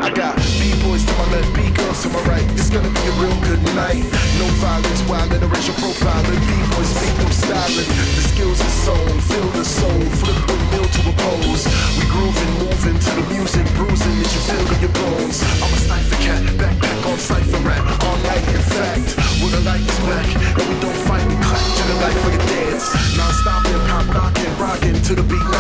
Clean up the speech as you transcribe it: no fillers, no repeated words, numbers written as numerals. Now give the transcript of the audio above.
I got B-boys to my left, B-girls to my right. It's gonna be a real good night. No violence, wild and racial profiling. B-boys speak no styling. The skills are sewn, feel the soul. Flip with mill to oppose. We grooving, moving to the music, bruising as you feel in your bones. I'm a cipher cat, backpack on cipher rat. All night, in fact, with the light is back. And we don't fight, we clap to the light for your dance. Non-stop hip-hop, rockin', rockin' to the beat.